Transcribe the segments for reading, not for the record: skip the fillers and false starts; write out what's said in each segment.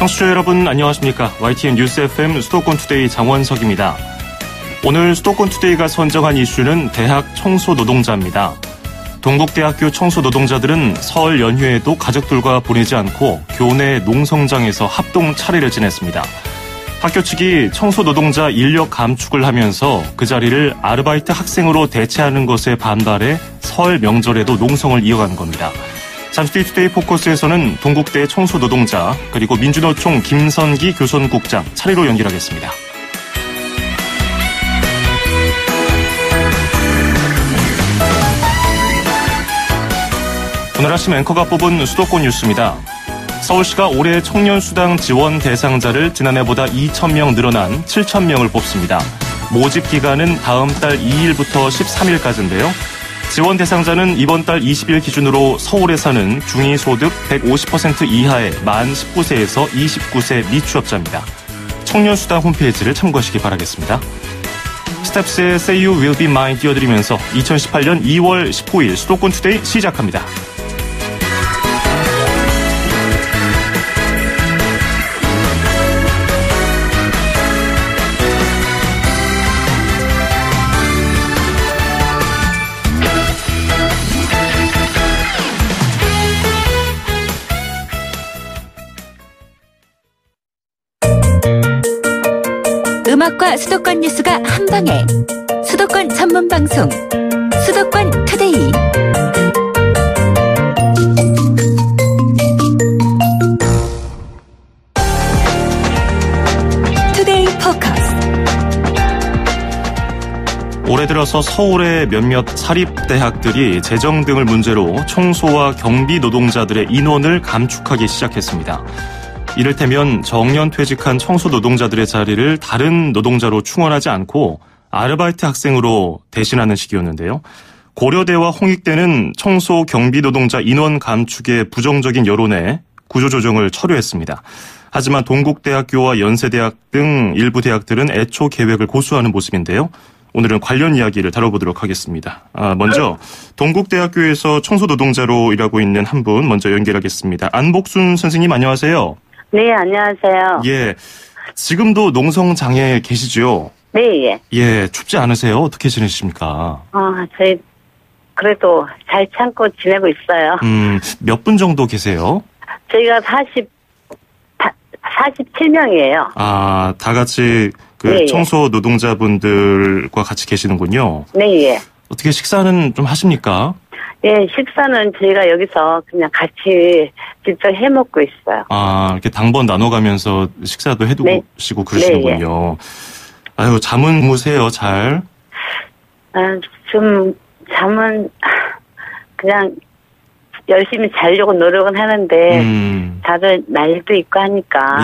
청취자 여러분 안녕하십니까. YTN 뉴스 FM 수도권 투데이 장원석입니다. 오늘 수도권 투데이가 선정한 이슈는 대학 청소 노동자입니다. 동국대학교 청소 노동자들은 설 연휴에도 가족들과 보내지 않고 교내 농성장에서 합동 차례를 지냈습니다. 학교 측이 청소 노동자 인력 감축을 하면서 그 자리를 아르바이트 학생으로 대체하는 것에 반발해 설 명절에도 농성을 이어간 겁니다. 잠시 뒤 투데이 포커스에서는 동국대 청소 노동자 그리고 민주노총 김선기 교선국장 차례로 연결하겠습니다. 오늘 아침 앵커가 뽑은 수도권 뉴스입니다. 서울시가 올해 청년수당 지원 대상자를 지난해보다 2,000명 늘어난 7,000명을 뽑습니다. 모집 기간은 다음 달 2일부터 13일까지인데요. 지원 대상자는 이번 달 20일 기준으로 서울에 사는 중위소득 150% 이하의 만 19세에서 29세 미취업자입니다. 청년수당 홈페이지를 참고하시기 바라겠습니다. 스텝스의 Say You Will Be Mine 띄워드리면서 2018년 2월 19일 수도권 투데이 시작합니다. 음악과 수도권 뉴스가 한방에 수도권 전문 방송 수도권 투데이. 투데이 포커스. 올해 들어서 서울의 몇몇 사립대학들이 재정 등을 문제로 청소와 경비 노동자들의 인원을 감축하기 시작했습니다. 이를테면 정년퇴직한 청소 노동자들의 자리를 다른 노동자로 충원하지 않고 아르바이트 학생으로 대신하는 식이었는데요. 고려대와 홍익대는 청소 경비 노동자 인원 감축의 부정적인 여론에 구조조정을 철회했습니다. 하지만 동국대학교와 연세대학 등 일부 대학들은 애초 계획을 고수하는 모습인데요. 오늘은 관련 이야기를 다뤄보도록 하겠습니다. 먼저 동국대학교에서 청소 노동자로 일하고 있는 한 분 먼저 연결하겠습니다. 안복순 선생님 안녕하세요. 네, 안녕하세요. 예, 지금도 농성장에 계시죠? 네, 예. 예, 춥지 않으세요? 어떻게 지내십니까? 저희 그래도 잘 참고 지내고 있어요. 몇 분 정도 계세요? 저희가 47명이에요. 아, 다 같이 네, 청소 노동자분들과 같이 계시는군요. 네, 예. 어떻게 식사는 좀 하십니까? 예, 식사는 저희가 여기서 그냥 같이 직접 해 먹고 있어요. 아, 이렇게 당번 나눠가면서 식사도 해두시고 그러시는군요. 네, 예. 아유, 잠은 주무세요, 잘? 좀 잠은 그냥 열심히 자려고 노력은 하는데 다들 나이도 있고 하니까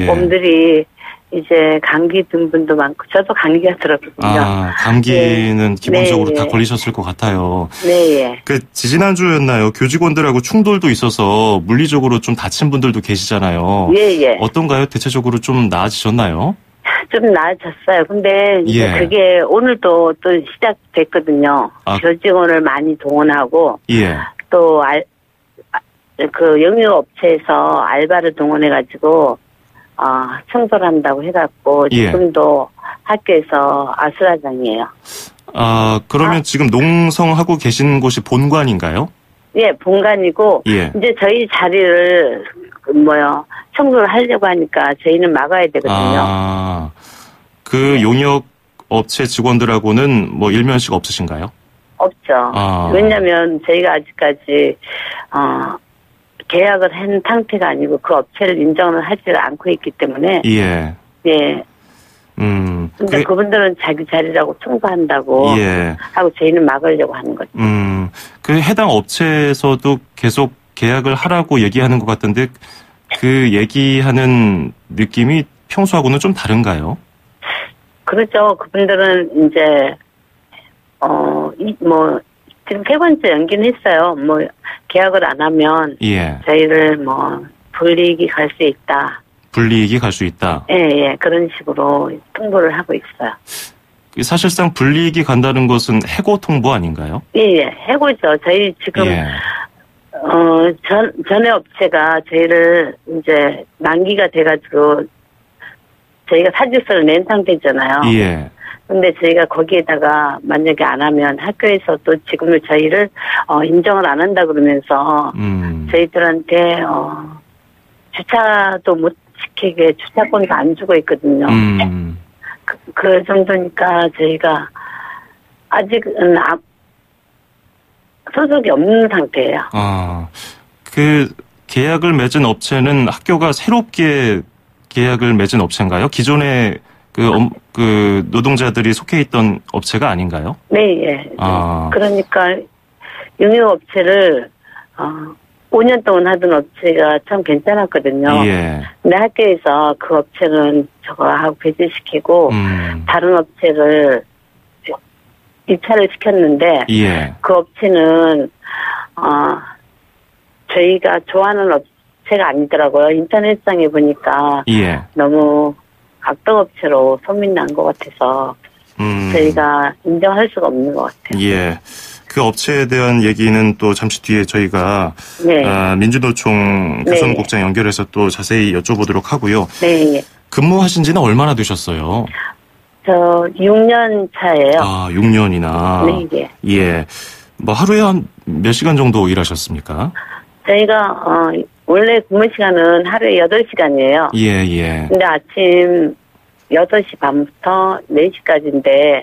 몸들이 이제 감기 든 분도 많고 저도 감기가 들었거든요. 아, 감기는 네. 기본적으로 네, 다 예. 걸리셨을 것 같아요. 네, 예. 지지난주였나요? 교직원들하고 충돌도 있어서 물리적으로 좀 다친 분들도 계시잖아요. 예, 예. 어떤가요? 대체적으로 좀 나아지셨나요? 좀 나아졌어요. 근데 이제 예. 그게 오늘도 또 시작됐거든요. 교직원을 많이 동원하고 예. 또 그 영유업체에서 알바를 동원해가지고 청소를 한다고 해갖고 예. 지금도 학교에서 아수라장이에요. 그러면 지금 농성하고 계신 곳이 본관인가요? 예, 본관이고 예. 이제 저희 자리를 청소를 하려고 하니까 저희는 막아야 되거든요. 그 용역 업체 직원들하고는 뭐 일면식 없으신가요? 없죠. 왜냐면 저희가 아직까지 계약을 한 상태가 아니고 그 업체를 인정을 하지 않고 있기 때문에 예. 예. 근데 그분들은 자기 자리라고 청소한다고 하고 저희는 막으려고 하는 거죠. 그 해당 업체에서도 계속 계약을 하라고 얘기하는 것 같던데 그 얘기하는 느낌이 평소하고는 좀 다른가요? 그렇죠. 그분들은 이제 지금 3번째 연기는 했어요. 계약을 안 하면 저희를 불이익이 갈 수 있다. 불이익이 갈 수 있다. 예, 그런 식으로 통보를 하고 있어요. 사실상 불이익이 간다는 것은 해고 통보 아닌가요? 예, 해고죠. 저희 지금 전에 업체가 저희를 이제 만기가 돼가지고 저희가 사직서를 낸 상태잖아요. 예. 근데 저희가 거기에다가 만약에 안 하면 학교에서 또 지금은 저희를 인정을 안 한다 그러면서 저희들한테 주차도 못 시키게 주차권도 안 주고 있거든요. 그 정도니까 저희가 아직은 소속이 없는 상태예요. 그 계약을 맺은 업체는 학교가 새롭게 계약을 맺은 업체인가요? 기존에 그 노동자들이 속해 있던 업체가 아닌가요? 네, 예. 그러니까 용역업체를 5년 동안 하던 업체가 참 괜찮았거든요. 예. 근데 학교에서 그 업체는 저거하고 배제시키고 다른 업체를 입찰을 시켰는데 예. 그 업체는 저희가 좋아하는 업체가 아니더라고요. 인터넷상에 보니까 예. 너무 악덕업체로 소문난 것 같아서 저희가 인정할 수가 없는 것 같아요. 예. 그 업체에 대한 얘기는 또 잠시 뒤에 저희가 네. 민주노총 교섭국장 연결해서 또 자세히 여쭤보도록 하고요. 네. 근무하신 지는 얼마나 되셨어요? 저 6년 차예요. 6년이나. 네. 예. 뭐 하루에 한 몇 시간 정도 일하셨습니까? 저희가 원래 근무 시간은 하루에 8시간이에요. 예. 근데 아침 8시 반부터 4시까지인데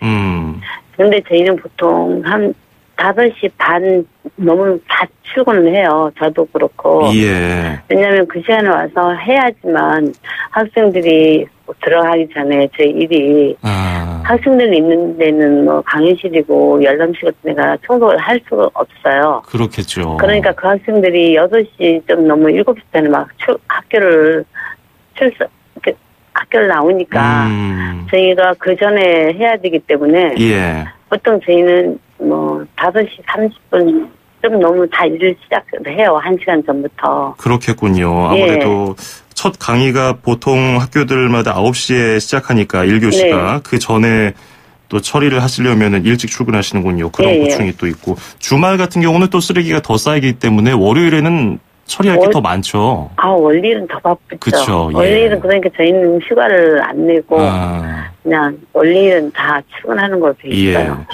근데 저희는 보통 한 5시 반 넘으면 다 출근을 해요. 저도 그렇고. 예. 왜냐하면 그 시간에 와서 해야지만 학생들이 들어가기 전에 저희 일이 학생들 있는 데는 뭐 강의실이고 열람실 같은 데가 청소를 할 수가 없어요. 그렇겠죠. 그러니까 그 학생들이 8시 좀 넘어 7시 전에 막 학교를 나오니까 저희가 그 전에 해야 되기 때문에 예. 보통 저희는 뭐 5시 30분 좀 너무 다 일을 시작을 해요. 1시간 전부터. 그렇겠군요. 아무래도 첫 강의가 보통 학교들마다 9시에 시작하니까 1교시가 그 전에 또 처리를 하시려면 일찍 출근하시는군요. 그런 고충이 또 있고. 주말 같은 경우는 또 쓰레기가 더 쌓이기 때문에 월요일에는 처리할 게 더 많죠. 월요일은 더 바쁘죠. 그렇죠. 월요일은 그러니까 저희는 휴가를 안 내고 그냥 월요일은 다 출근하는 걸로 돼 있어요.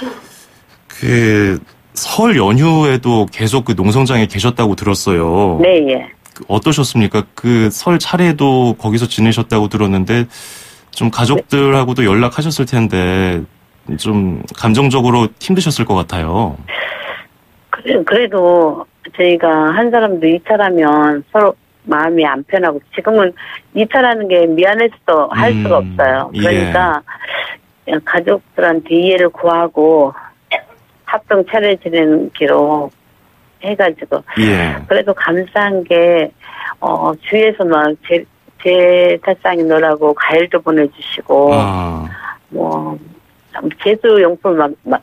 그 설 연휴에도 계속 그 농성장에 계셨다고 들었어요. 네. 어떠셨습니까? 그 설 차례도 거기서 지내셨다고 들었는데 좀 가족들하고도 연락하셨을 텐데 좀 감정적으로 힘드셨을 것 같아요. 그래도 저희가 한 사람도 이탈하면 서로 마음이 안 편하고 지금은 이탈하는 게 미안해서도 할 수가 없어요. 그러니까 가족들한테 이해를 구하고 합동 차례 지내는 기로 해가지고 그래도 감사한 게 주위에서 막 제사상에 넣으라고 과일도 보내주시고 뭐 제수 용품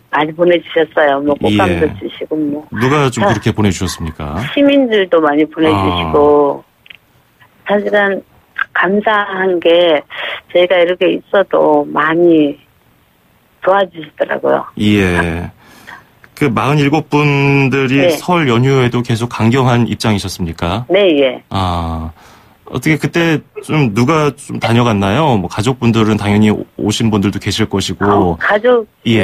많이 보내주셨어요. 뭐 꽃감도 주시고 뭐 누가 좀 그렇게 보내주셨습니까? 시민들도 많이 보내주시고 사실은 감사한 게 저희가 이렇게 있어도 많이 도와주시더라고요. 예. 그 47분들이 설 연휴에도 계속 강경한 입장이셨습니까? 네. 어떻게 그때 좀 누가 좀 다녀갔나요? 뭐 가족분들은 당연히 오신 분들도 계실 것이고. 가족이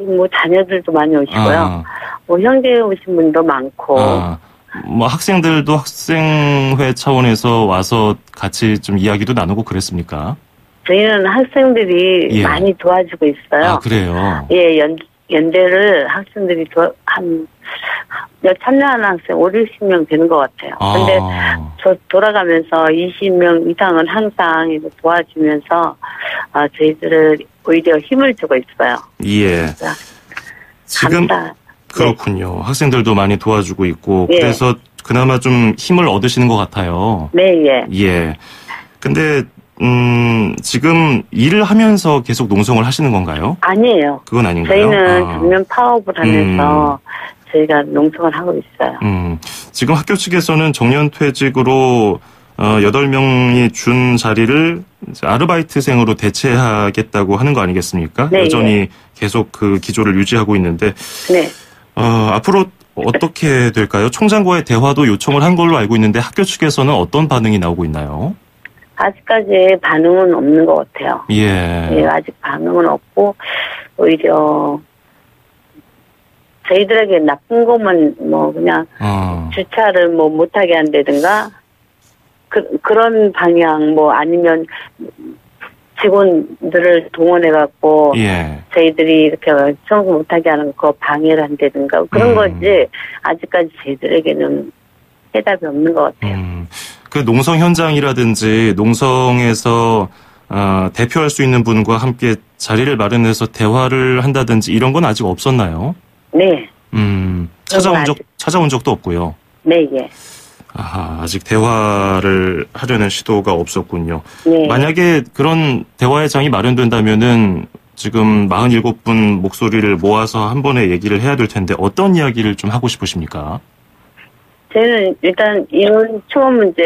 뭐 자녀들도 많이 오시고요. 뭐 형제 오신 분도 많고. 뭐 학생들도 학생회 차원에서 와서 같이 좀 이야기도 나누고 그랬습니까? 저희는 학생들이 많이 도와주고 있어요. 그래요? 연대를 학생들이 참여하는 학생 5, 60명 되는 것 같아요. 근데 저 돌아가면서 20명 이상은 항상 도와주면서 저희들을 오히려 힘을 주고 있어요. 지금 그렇군요. 학생들도 많이 도와주고 있고 그래서 그나마 좀 힘을 얻으시는 것 같아요. 근데 지금 일을 하면서 계속 농성을 하시는 건가요? 아니에요. 그건 아닌가요? 저희는 전면 파업을 하면서 저희가 농성을 하고 있어요. 지금 학교 측에서는 정년퇴직으로 8명이 준 자리를 아르바이트생으로 대체하겠다고 하는 거 아니겠습니까? 여전히 계속 그 기조를 유지하고 있는데 앞으로 어떻게 될까요? 총장과의 대화도 요청을 한 걸로 알고 있는데 학교 측에서는 어떤 반응이 나오고 있나요? 아직까지 반응은 없는 것 같아요. 예, 아직 반응은 없고 오히려 저희들에게 나쁜 것만 뭐 그냥 주차를 뭐 못하게 한다든가 그런 방향 뭐 아니면 직원들을 동원해갖고 저희들이 이렇게 청소 못하게 하는 거 방해를 한다든가 그런 거지 아직까지 저희들에게는 해답이 없는 것 같아요. 그 농성 현장이라든지 농성에서 대표할 수 있는 분과 함께 자리를 마련해서 대화를 한다든지 이런 건 아직 없었나요? 네. 찾아온 적도 없고요. 네, 예. 아직 대화를 하려는 시도가 없었군요. 네. 만약에 그런 대화의 장이 마련된다면은 지금 47분 목소리를 모아서 한 번에 얘기를 해야 될 텐데 어떤 이야기를 좀 하고 싶으십니까? 저는 일단 이혼 초과 문제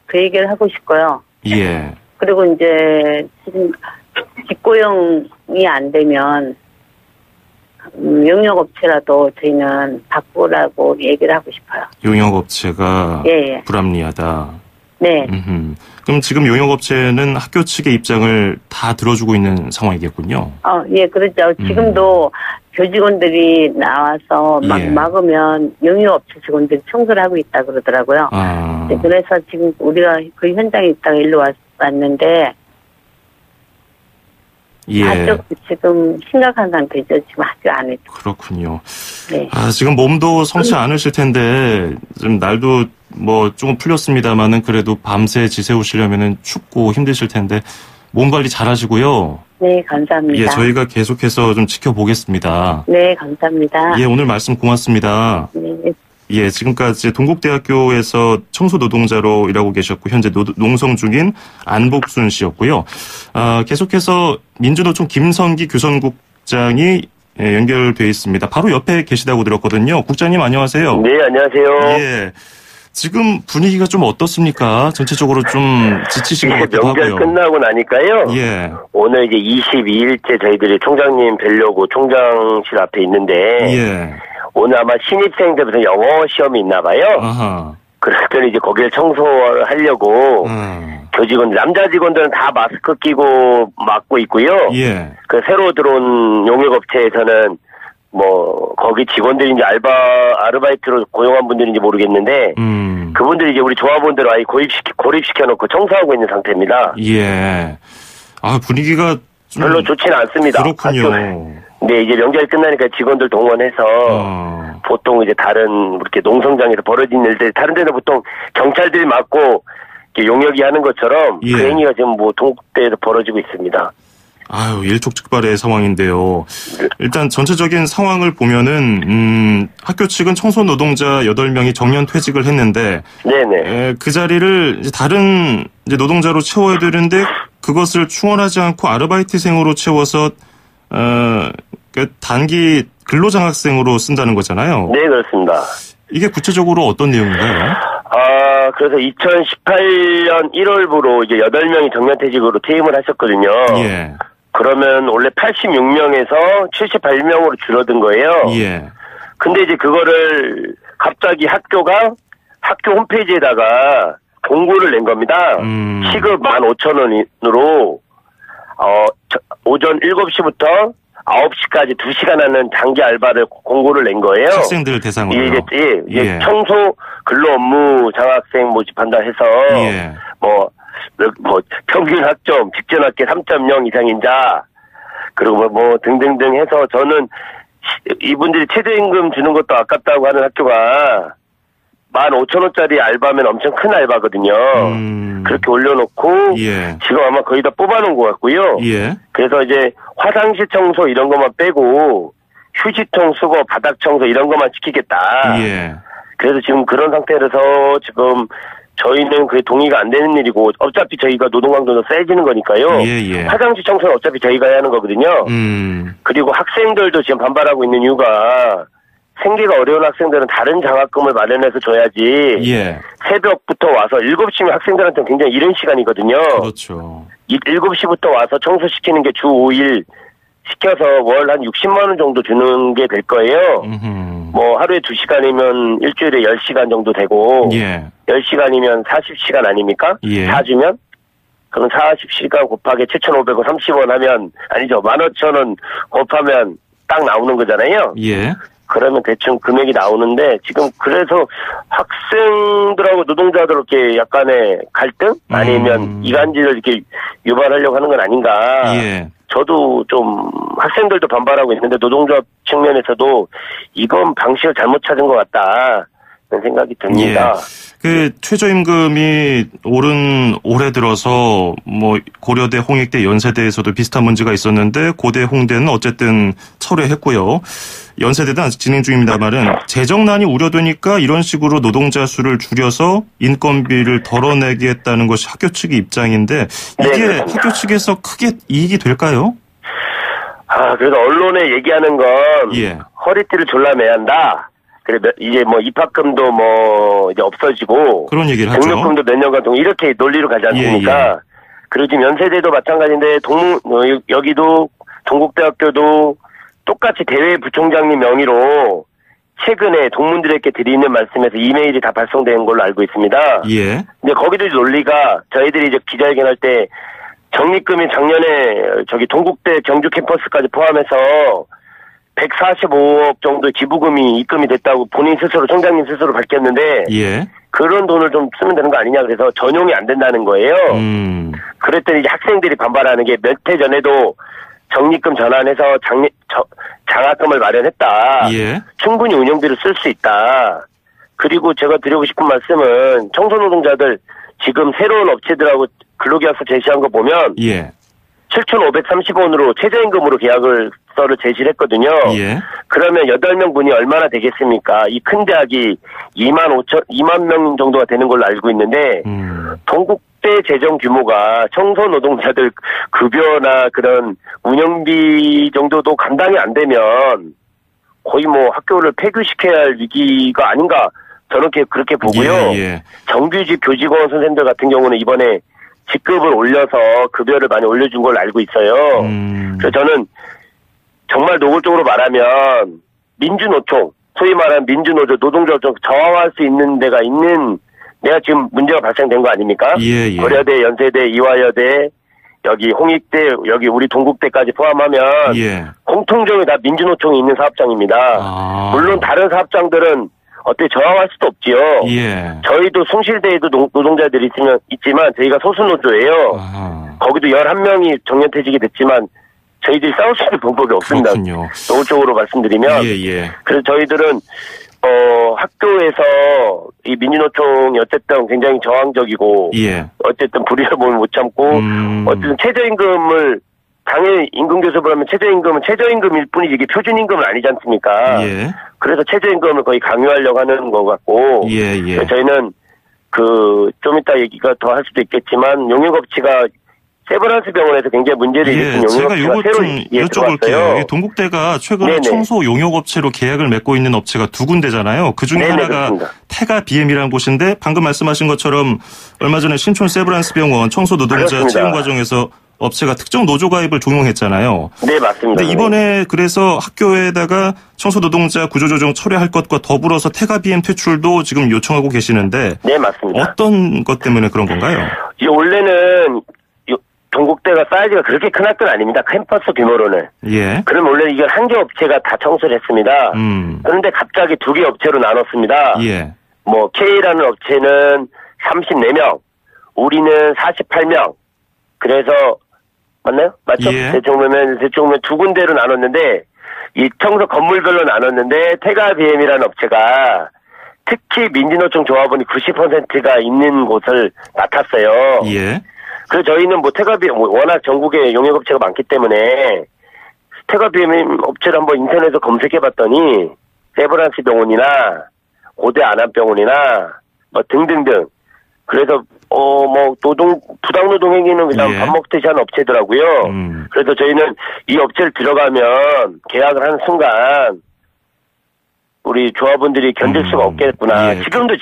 그 얘기를 하고 싶고요. 예. 그리고 이제 지금 직고용이 안 되면 용역업체라도 저희는 바꾸라고 얘기를 하고 싶어요. 용역업체가 불합리하다. 네. 그럼 지금 용역업체는 학교 측의 입장을 다 들어주고 있는 상황이겠군요. 예, 그렇죠. 지금도 교직원들이 나와서 막으면 용역업체 직원들이 청소를 하고 있다 그러더라고요. 그래서 지금 우리가 그 현장에 있다가 일로 왔는데 지금 심각한 상태죠. 지금 학교 안에. 그렇군요. 네. 지금 몸도 성치 않으실 텐데 좀 날도 뭐 조금 풀렸습니다만은 그래도 밤새 지새우시려면은 춥고 힘드실 텐데 몸 관리 잘하시고요. 네, 감사합니다. 예, 저희가 계속해서 좀 지켜보겠습니다. 네, 감사합니다. 예, 오늘 말씀 고맙습니다. 네. 예, 지금까지 동국대학교에서 청소 노동자로 일하고 계셨고 현재 농성 중인 안복순 씨였고요. 계속해서 민주노총 김성기 교선국장이 연결돼 있습니다. 바로 옆에 계시다고 들었거든요. 국장님 안녕하세요. 네, 안녕하세요. 예. 지금 분위기가 좀 어떻습니까? 전체적으로 좀 지치신 것 같기도 하고요. 명절 끝나고 나니까요. 예. 오늘 이제 22일째 저희들이 총장님 뵈려고 총장실 앞에 있는데 오늘 아마 신입생들부터 영어 시험이 있나 봐요. 그랬더니 이제 거기를 청소를 하려고 교직원들, 남자 직원들은 다 마스크 끼고 막고 있고요. 그 새로 들어온 용역업체에서는 뭐 거기 직원들인지 아르바이트로 고용한 분들인지 모르겠는데 그분들이 이제 우리 조합원들 아예 고립시켜 놓고 청소하고 있는 상태입니다. 예. 분위기가 좀 별로 좋지는 않습니다. 그렇군요. 네, 이제 명절 끝나니까 직원들 동원해서 보통 이제 다른 이렇게 농성장에서 벌어진 일들 다른 데는 보통 경찰들이 막고 용역이 하는 것처럼 그 행위가 지금 뭐 동국대에서 벌어지고 있습니다. 일촉즉발의 상황인데요. 일단 전체적인 상황을 보면은 학교 측은 청소 노동자 8명이 정년 퇴직을 했는데 그 자리를 이제 다른 이제 노동자로 채워야 되는데 그것을 충원하지 않고 아르바이트생으로 채워서 단기 근로장학생으로 쓴다는 거잖아요. 네, 그렇습니다. 이게 구체적으로 어떤 내용인가요? 그래서 2018년 1월부로 이제 8명이 정년퇴직으로 퇴임을 하셨거든요. 그러면 원래 86명에서 78명으로 줄어든 거예요. 근데 이제 그거를 갑자기 학교가 학교 홈페이지에다가 공고를 낸 겁니다. 시급 15,000원으로 오전 7시부터 9시까지 2시간 하는 장기 알바를 공고를 낸 거예요. 학생들 대상으로요. 이제 청소 근로 업무 장학생 모집한다 해서 뭐 평균 학점, 직전 학계 3.0 이상인 자, 그리고 뭐 등등등 해서 저는 이분들이 최저임금 주는 것도 아깝다고 하는 학교가 15,000원짜리 알바면 엄청 큰 알바거든요. 그렇게 올려놓고 지금 아마 거의 다 뽑아놓은 것 같고요. 그래서 이제 화장실 청소 이런 것만 빼고 휴지통 수거, 바닥 청소 이런 것만 시키겠다. 그래서 지금 그런 상태라서 지금 저희는 그게 동의가 안 되는 일이고 어차피 저희가 노동강도는 세지는 거니까요. 화장실 청소는 어차피 저희가 해야 하는 거거든요. 그리고 학생들도 지금 반발하고 있는 이유가 생계가 어려운 학생들은 다른 장학금을 마련해서 줘야지 새벽부터 와서 7시면 학생들한테는 굉장히 이른 시간이거든요. 그렇죠. 7시부터 와서 청소시키는 게 주 5일 시켜서 월 한 60만 원 정도 주는 게 될 거예요. 뭐 하루에 2시간이면 일주일에 10시간 정도 되고 10시간이면 40시간 아닙니까? 4주면? 그럼 40시간 곱하기 7,530원 하면 아니죠. 15,000원 곱하면 딱 나오는 거잖아요. 그러면 대충 금액이 나오는데 지금 그래서 학생들하고 노동자들 이렇게 약간의 갈등 아니면 이간질을 이렇게 유발하려고 하는 건 아닌가. 저도 좀 학생들도 반발하고 있는데 노동조합 측면에서도 이건 방식을 잘못 찾은 것 같다. 그런 생각이 듭니다. 그 최저임금이 오른 올해 들어서 뭐 고려대, 홍익대, 연세대에서도 비슷한 문제가 있었는데 고대, 홍대는 어쨌든 철회했고요. 연세대는 아직 진행 중입니다만은 재정난이 우려되니까 이런 식으로 노동자 수를 줄여서 인건비를 덜어내겠다는 것이 학교 측의 입장인데 이게 학교 측에서 크게 이익이 될까요? 그래서 언론에 얘기하는 건 허리띠를 졸라매야 한다. 그래 이제 뭐 입학금도 뭐 이제 없어지고 그런 얘기를 하죠. 등록금도 몇 년간 동안 이렇게 논리로 가지 않습니까? 그리고 지금 연세대도 마찬가지인데 여기도 동국대학교도 똑같이 대외부총장님 명의로 최근에 동문들에게 드리는 말씀에서 이메일이 다 발송된 걸로 알고 있습니다. 근데 거기도 논리가 저희들이 이제 기자회견할 때 적립금이 작년에 저기 동국대 경주 캠퍼스까지 포함해서 145억 정도 지부금이 입금이 됐다고 본인 스스로 총장님 스스로 밝혔는데 그런 돈을 좀 쓰면 되는 거 아니냐 그래서 전용이 안 된다는 거예요. 그랬더니 이제 학생들이 반발하는 게 몇 해 전에도 적립금 전환해서 장학금을 마련했다. 충분히 운영비를 쓸 수 있다. 그리고 제가 드리고 싶은 말씀은 청소노동자들 지금 새로운 업체들하고 근로계약서 제시한 거 보면 7,530원으로 최저임금으로 계약서를 제시를 했거든요. 그러면 8명 분이 얼마나 되겠습니까? 이 큰 대학이 2만 명 정도가 되는 걸로 알고 있는데 동국대 재정 규모가 청소노동자들 급여나 그런 운영비 정도도 감당이 안 되면 거의 뭐 학교를 폐교시켜야 할 위기가 아닌가 저는 그렇게 보고요. 정규직 교직원 선생님들 같은 경우는 이번에 직급을 올려서 급여를 많이 올려준 걸로 알고 있어요. 그래서 저는 정말 노골적으로 말하면 민주노총, 소위 말하는 민주노조, 노동조합 저하할 수 있는 데가 있는 내가 지금 문제가 발생된 거 아닙니까? 고려대, 연세대, 이화여대, 여기 홍익대, 여기 우리 동국대까지 포함하면 공통적으로 다 민주노총이 있는 사업장입니다. 물론 다른 사업장들은 어떻게 저항할 수도 없지요. 저희도 숭실대에도 노동자들이 있지만 저희가 소수노조예요. 거기도 11명이 정년퇴직이 됐지만 저희들이 싸울 수 있는 방법이 없습니다. 노골적으로 말씀드리면. 그래서 저희들은 학교에서 이 민주노총이 어쨌든 굉장히 저항적이고 어쨌든 불의를 못 참고 어쨌든 최저임금을 당연히 임금교섭을 하면 최저임금일 뿐이지 이게 표준임금은 아니지 않습니까? 그래서 최저임금을 거의 강요하려고 하는 것 같고 저희는 좀 이따 얘기가 더 할 수도 있겠지만 용역업체가 세브란스 병원에서 굉장히 문제를 일으킨 제가 이거 좀 여쭤볼게요. 동국대가 최근에 청소 용역업체로 계약을 맺고 있는 업체가 2군데잖아요. 그중에 하나가 태가 BM이라는 곳인데 방금 말씀하신 것처럼 얼마 전에 신촌 세브란스 병원 청소 노동자 채용 과정에서 업체가 특정 노조 가입을 종용했잖아요. 네, 맞습니다. 근데 이번에 그래서 학교에다가 청소 노동자 구조조정 철회할 것과 더불어서 태가 BM 퇴출도 지금 요청하고 계시는데 네, 맞습니다. 어떤 것 때문에 그런 건가요? 원래는 동국대가 사이즈가 그렇게 큰 학교는 아닙니다. 캠퍼스 규모로는. 그럼 원래 이건 한 개 업체가 다 청소를 했습니다. 그런데 갑자기 2개 업체로 나눴습니다. 뭐 K라는 업체는 34명, 우리는 48명. 그래서 맞나요? 맞죠? 대충 보면 2군데로 나눴는데 이 청소 건물별로 나눴는데 태가 BM이라는 업체가 특히 민주노총 조합원이 90%가 있는 곳을 맡았어요. 그래서 저희는 뭐 태가 BM 워낙 전국에 용역업체가 많기 때문에 태가 BM 업체를 한번 인터넷에서 검색해봤더니 세브란스 병원이나 고대 안암병원이나 뭐 등등등 그래서 뭐 부당노동 행위는 그냥 밥 먹듯이 하는 업체더라고요. 그래서 저희는 이 업체를 들어가면 계약을 하는 순간 우리 조합원들이 견딜 수가 없겠구나. 지금도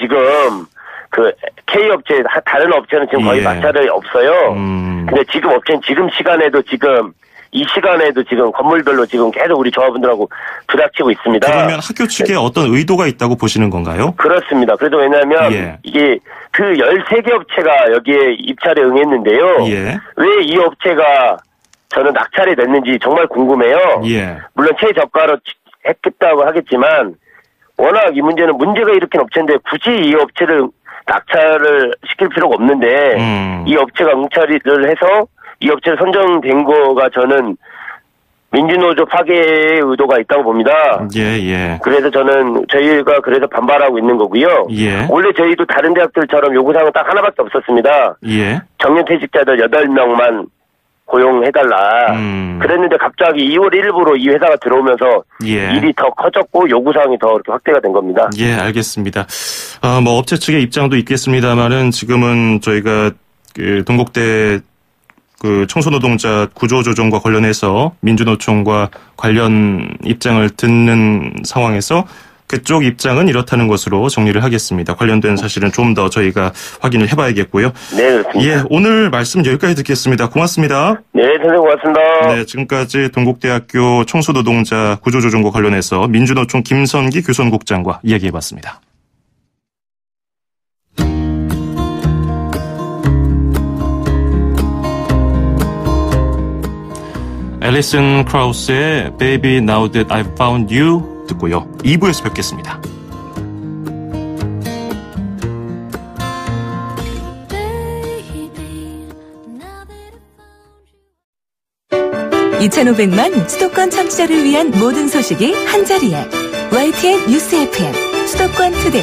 그 K업체, 다른 업체는 지금 거의 마찰이 없어요. 근데 지금 업체는 지금 시간에도 지금 이 시간에도 지금 건물별로 지금 계속 우리 조합원들하고 부닥치고 있습니다. 그러면 학교 측에 어떤 의도가 있다고 보시는 건가요? 그렇습니다. 그래도 왜냐하면 이게 그 13개 업체가 여기에 입찰에 응했는데요. 왜 이 업체가 저는 낙찰이 됐는지 정말 궁금해요. 물론 최저가로 했겠다고 하겠지만 워낙 이 문제는 문제가 일으킨 업체인데 굳이 이 업체를 낙찰을 시킬 필요가 없는데 이 업체가 응찰을 해서 이 업체를 선정된 거가 저는 민주노조 파괴의 의도가 있다고 봅니다. 그래서 저는 저희가 그래서 반발하고 있는 거고요. 원래 저희도 다른 대학들처럼 요구사항은 딱 하나밖에 없었습니다. 정년퇴직자들 8명만 고용해달라. 그랬는데 갑자기 2월 1일부로 이 회사가 들어오면서 일이 더 커졌고 요구사항이 더 이렇게 확대가 된 겁니다. 알겠습니다. 뭐 업체 측의 입장도 있겠습니다만은 지금은 저희가 그 동국대 그 청소노동자 구조조정과 관련해서 민주노총과 관련 입장을 듣는 상황에서 그쪽 입장은 이렇다는 것으로 정리를 하겠습니다. 관련된 사실은 좀 더 저희가 확인을 해봐야겠고요. 네, 그렇습니다. 오늘 말씀 여기까지 듣겠습니다. 고맙습니다. 네, 선생님 고맙습니다. 네, 지금까지 동국대학교 청소노동자 구조조정과 관련해서 민주노총 김선기 교선국장과 이야기해봤습니다. 앨리슨 크라우스의 Baby Now That I've Found You 듣고요. 2부에서 뵙겠습니다. (2500만) 수도권 청취자를 위한 모든 소식이 한자리에 YTN 뉴스 FM 수도권 투데이.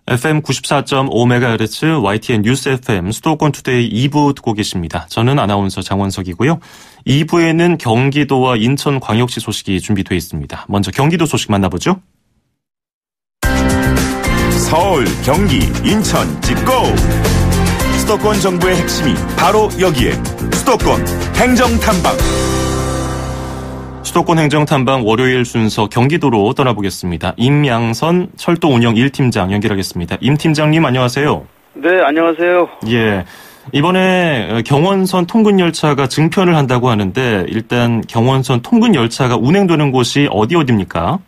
FM 94.5MHz YTN 뉴스 FM 수도권 투데이 2부 듣고 계십니다. 저는 아나운서 장원석이고요. 2부에는 경기도와 인천광역시 소식이 준비되어 있습니다. 먼저 경기도 소식 만나보죠. 서울, 경기, 인천, 짚고! 수도권 정부의 핵심이 바로 여기에 수도권 행정탐방. 수도권 행정탐방 월요일 순서 경기도로 떠나보겠습니다. 임양선 철도운영 1팀장 연결하겠습니다. 임 팀장님 안녕하세요. 네, 안녕하세요. 이번에 경원선 통근열차가 증편을 한다고 하는데 일단 경원선 통근열차가 운행되는 곳이 어디입니까?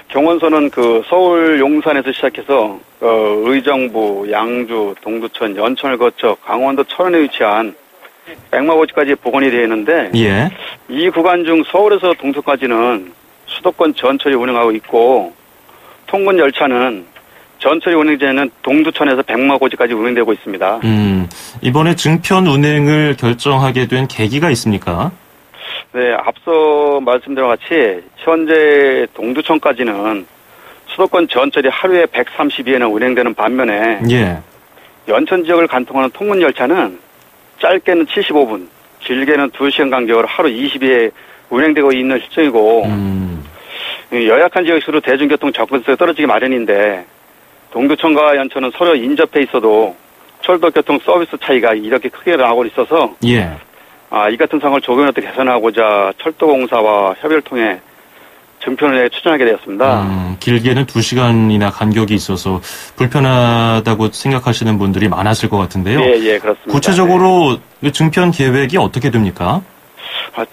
경원선은 그 서울 용산에서 시작해서 의정부, 양주, 동두천, 연천을 거쳐 강원도 철원에 위치한 백마고지까지 복원이 되어 있는데 이 구간 중 서울에서 동두천까지는 수도권 전철이 운행하고 있고 통근 열차는 전철이 운행제는 동두천에서 백마고지까지 운행되고 있습니다. 이번에 증편 운행을 결정하게 된 계기가 있습니까? 네, 앞서 말씀드린 것 같이 현재 동두천까지는 수도권 전철이 하루에 130회나 운행되는 반면에 연천 지역을 간통하는 통근 열차는 짧게는 75분, 길게는 2시간 간격으로 하루 20회 운행되고 있는 실정이고 열악한 지역수로 대중교통 접근성이 떨어지기 마련인데 동두천과 연천은 서로 인접해 있어도 철도교통 서비스 차이가 이렇게 크게 나고 있어서 이 같은 상황을 조금이라도 개선하고자 철도공사와 협의를 통해 증편을 추진하게 되었습니다. 길게는 2시간이나 간격이 있어서 불편하다고 생각하시는 분들이 많았을 것 같은데요. 그렇습니다. 구체적으로 증편 계획이 어떻게 됩니까?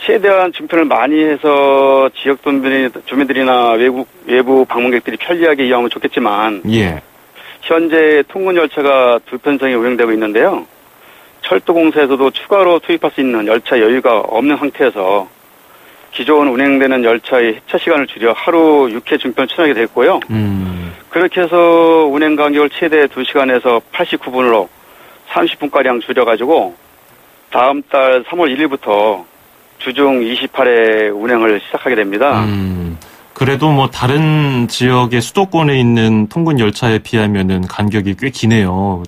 최대한 증편을 많이 해서 지역 주민들이나 외부 방문객들이 편리하게 이용하면 좋겠지만 현재 통근 열차가 2편성이 운행되고 있는데요. 철도공사에서도 추가로 투입할 수 있는 열차 여유가 없는 상태에서 기존 운행되는 열차의 해차 시간을 줄여 하루 6회 증편을 추진하게 됐고요. 그렇게 해서 운행 간격을 최대 2시간에서 89분으로 30분가량 줄여가지고 다음 달 3월 1일부터 주중 28회 운행을 시작하게 됩니다. 그래도 뭐 다른 지역의 수도권에 있는 통근 열차에 비하면은 간격이 꽤 기네요.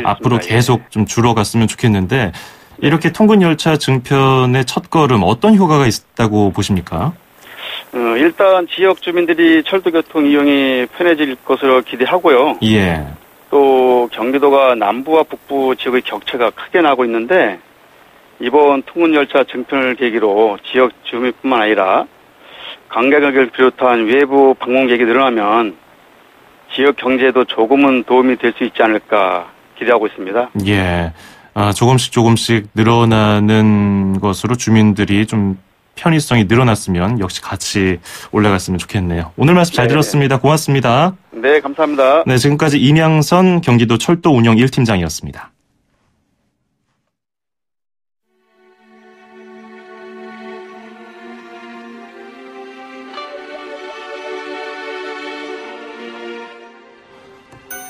앞으로 계속 좀 줄어갔으면 좋겠는데 이렇게 통근 열차 증편의 첫걸음 어떤 효과가 있다고 보십니까? 일단 지역 주민들이 철도교통 이용이 편해질 것으로 기대하고요. 또 경기도가 남부와 북부 지역의 격차가 크게 나고 있는데 이번 통근 열차 증편을 계기로 지역 주민뿐만 아니라 관광객을 비롯한 외부 방문객이 늘어나면 지역 경제에도 조금은 도움이 될 수 있지 않을까 기대하고 있습니다. 조금씩 늘어나는 것으로 주민들이 좀 편의성이 늘어났으면 역시 같이 올라갔으면 좋겠네요. 오늘 말씀 잘 들었습니다. 고맙습니다. 네, 감사합니다. 네, 지금까지 임양선 경기도 철도 운영 1팀장이었습니다.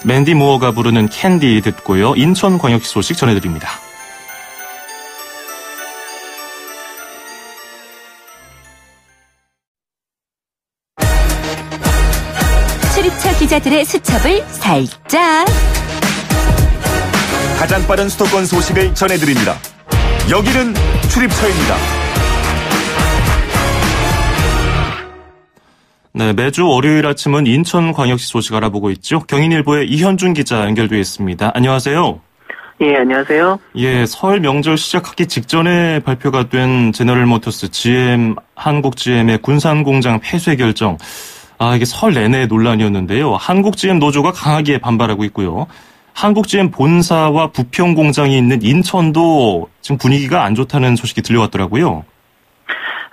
맨디 무어가 부르는 캔디 듣고요. 인천광역시 소식 전해드립니다. 출입처 기자들의 수첩을 살짝. 가장 빠른 수도권 소식을 전해드립니다. 여기는 출입처입니다. 네, 매주 월요일 아침은 인천광역시 소식 알아보고 있죠. 경인일보의 이현준 기자 연결되어 있습니다. 안녕하세요. 예, 안녕하세요. 예, 설 명절 시작하기 직전에 발표가 된 제너럴모터스 GM, 한국 GM의 군산 공장 폐쇄 결정. 이게 설 내내 논란이었는데요. 한국 GM 노조가 강하게 반발하고 있고요. 한국 GM 본사와 부평 공장이 있는 인천도 지금 분위기가 안 좋다는 소식이 들려왔더라고요.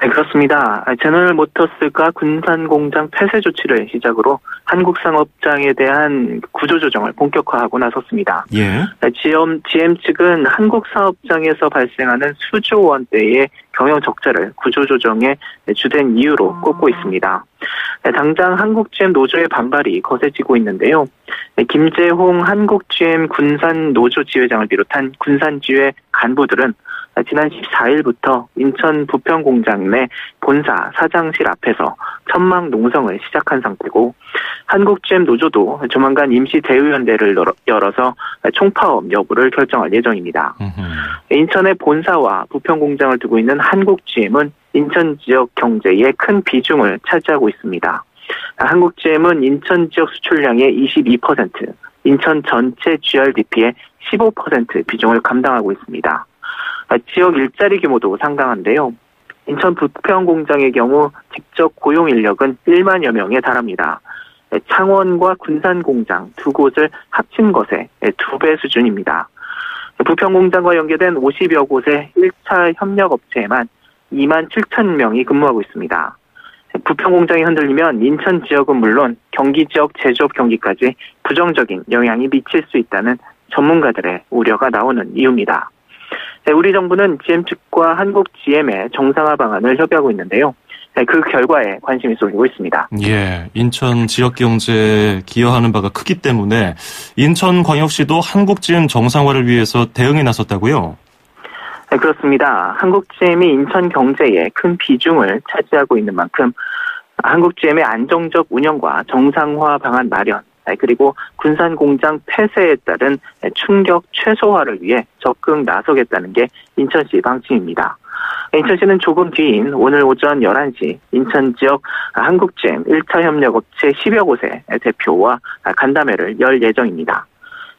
네, 그렇습니다. 제너럴모터스가 군산 공장 폐쇄 조치를 시작으로 한국 상업장에 대한 구조조정을 본격화하고 나섰습니다. 예. GM 측은 한국 사업장에서 발생하는 수조 원대의 경영 적자를 구조조정의 주된 이유로 꼽고 있습니다. 당장 한국 GM 노조의 반발이 거세지고 있는데요. 김재홍 한국 GM 군산 노조 지회장을 비롯한 군산지회 간부들은 지난 14일부터 인천 부평 공장 내 본사 사장실 앞에서 천막 농성을 시작한 상태고, 한국 GM 노조도 조만간 임시 대의원대를 열어서 총파업 여부를 결정할 예정입니다. 인천의 본사와 부평 공장을 두고 있는 한국 GM은 인천 지역 경제의 큰 비중을 차지하고 있습니다. 한국 GM은 인천 지역 수출량의 22%, 인천 전체 GRDP의 15% 비중을 감당하고 있습니다. 지역 일자리 규모도 상당한데요. 인천 부평 공장의 경우 직접 고용 인력은 1만여 명에 달합니다. 창원과 군산 공장 두 곳을 합친 것의 2배 수준입니다. 부평 공장과 연계된 50여 곳의 1차 협력업체에만 2만 7천 명이 근무하고 있습니다. 부평 공장이 흔들리면 인천 지역은 물론 경기 지역 제조업 경기까지 부정적인 영향이 미칠 수 있다는 전문가들의 우려가 나오는 이유입니다. 우리 정부는 GM 측과 한국 GM의 정상화 방안을 협의하고 있는데요. 그 결과에 관심이 쏠리고 있습니다. 예, 인천 지역 경제에 기여하는 바가 크기 때문에 인천광역시도 한국 GM 정상화를 위해서 대응에 나섰다고요? 네, 그렇습니다. 한국 GM이 인천 경제에 큰 비중을 차지하고 있는 만큼 한국 GM의 안정적 운영과 정상화 방안 마련, 그리고 군산 공장 폐쇄에 따른 충격 최소화를 위해 적극 나서겠다는 게 인천시 방침입니다. 인천시는 조금 뒤인 오늘 오전 11시 인천 지역 한국 GM 1차 협력업체 10여 곳의 대표와 간담회를 열 예정입니다.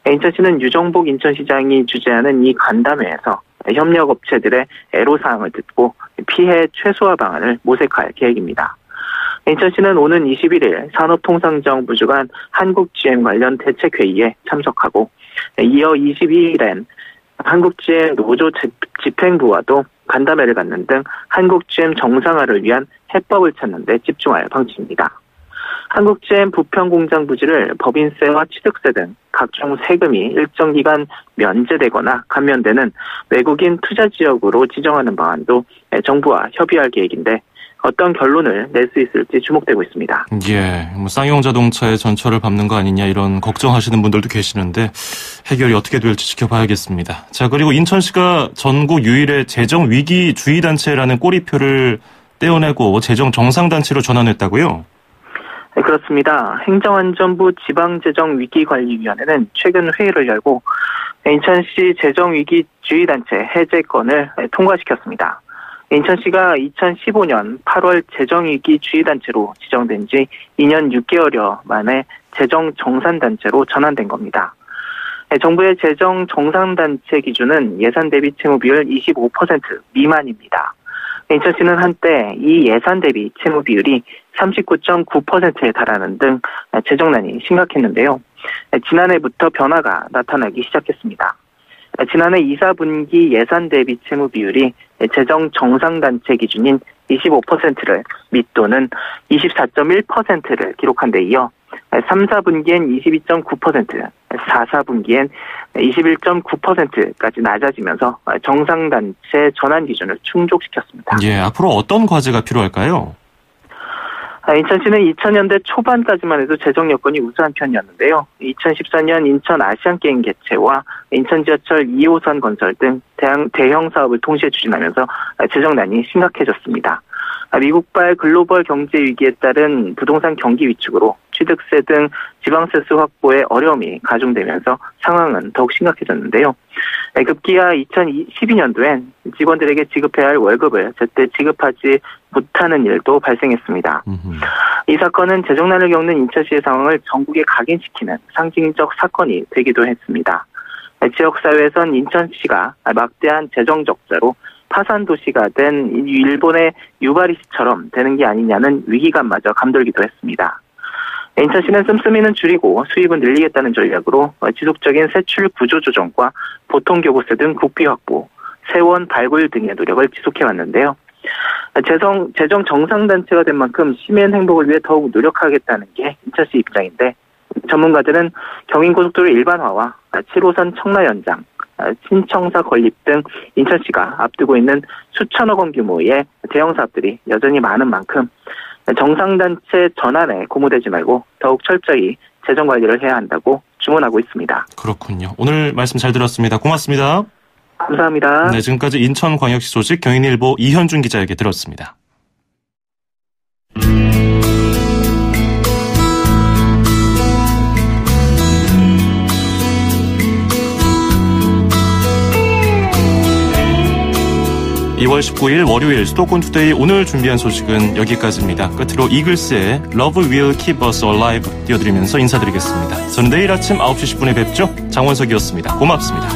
인천시는 유정복 인천시장이 주재하는 이 간담회에서 협력업체들의 애로사항을 듣고 피해 최소화 방안을 모색할 계획입니다. 인천시는 오는 21일 산업통상자원부 주관 한국 GM 관련 대책회의에 참석하고, 이어 22일엔 한국 GM 노조 집행부와도 간담회를 갖는 등 한국 GM 정상화를 위한 해법을 찾는 데 집중할 방침입니다. 한국 GM 부평 공장 부지를 법인세와 취득세 등 각종 세금이 일정 기간 면제되거나 감면되는 외국인 투자 지역으로 지정하는 방안도 정부와 협의할 계획인데, 어떤 결론을 낼 수 있을지 주목되고 있습니다. 예, 쌍용 자동차의 전철을 밟는 거 아니냐 이런 걱정하시는 분들도 계시는데 해결이 어떻게 될지 지켜봐야겠습니다. 자, 그리고 인천시가 전국 유일의 재정 위기 주의 단체라는 꼬리표를 떼어내고 재정 정상 단체로 전환했다고요? 네, 그렇습니다. 행정안전부 지방재정위기관리위원회는 최근 회의를 열고 인천시 재정위기주의단체 해제건을 통과시켰습니다. 인천시가 2015년 8월 재정위기주의단체로 지정된 지 2년 6개월여 만에 재정정산단체로 전환된 겁니다. 정부의 재정정산단체 기준은 예산 대비 채무비율 25% 미만입니다. 인천시는 한때 이 예산 대비 채무 비율이 39.9%에 달하는 등 재정난이 심각했는데요. 지난해부터 변화가 나타나기 시작했습니다. 지난해 2, 4분기 예산 대비 채무 비율이 재정 정상단체 기준인 25%를 밑도는 24.1%를 기록한 데 이어 3, 4분기엔 22.9%, 4, 4분기엔 21.9%까지 낮아지면서 정상단체 전환 기준을 충족시켰습니다. 예, 앞으로 어떤 과제가 필요할까요? 인천시는 2000년대 초반까지만 해도 재정 여건이 우수한 편이었는데요. 2014년 인천 아시안게임 개최와 인천 지하철 2호선 건설 등 대형 사업을 동시에 추진하면서 재정난이 심각해졌습니다. 미국발 글로벌 경제 위기에 따른 부동산 경기 위축으로 취득세 등 지방세수 확보에 어려움이 가중되면서 상황은 더욱 심각해졌는데요. 급기야 2012년도엔 직원들에게 지급해야 할 월급을 제때 지급하지 못하는 일도 발생했습니다. 이 사건은 재정난을 겪는 인천시의 상황을 전국에 각인시키는 상징적 사건이 되기도 했습니다. 지역사회에선 인천시가 막대한 재정 적자로 파산 도시가 된 일본의 유바리시처럼 되는 게 아니냐는 위기감마저 감돌기도 했습니다. 인천시는 씀씀이는 줄이고 수입은 늘리겠다는 전략으로 지속적인 세출 구조 조정과 보통교부세 등 국비 확보, 세원 발굴 등의 노력을 지속해왔는데요. 재정 정상단체가 된 만큼 시민 행복을 위해 더욱 노력하겠다는 게 인천시 입장인데, 전문가들은 경인고속도로 일반화와 7호선 청라 연장, 신청사 건립 등 인천시가 앞두고 있는 수천억 원 규모의 대형 사업들이 여전히 많은 만큼 정상단체 전환에 고무되지 말고 더욱 철저히 재정 관리를 해야 한다고 주문하고 있습니다. 그렇군요. 오늘 말씀 잘 들었습니다. 고맙습니다. 감사합니다. 네, 지금까지 인천광역시 소식 경인일보 이현준 기자에게 들었습니다. (2월 19일) 월요일 수도권 투데이 오늘 준비한 소식은 여기까지입니다. 끝으로 이글스의 Love Will Keep Us Alive 띄워드리면서 인사드리겠습니다. 저는 내일 아침 9시 10분에 뵙죠. 장원석이었습니다. 고맙습니다.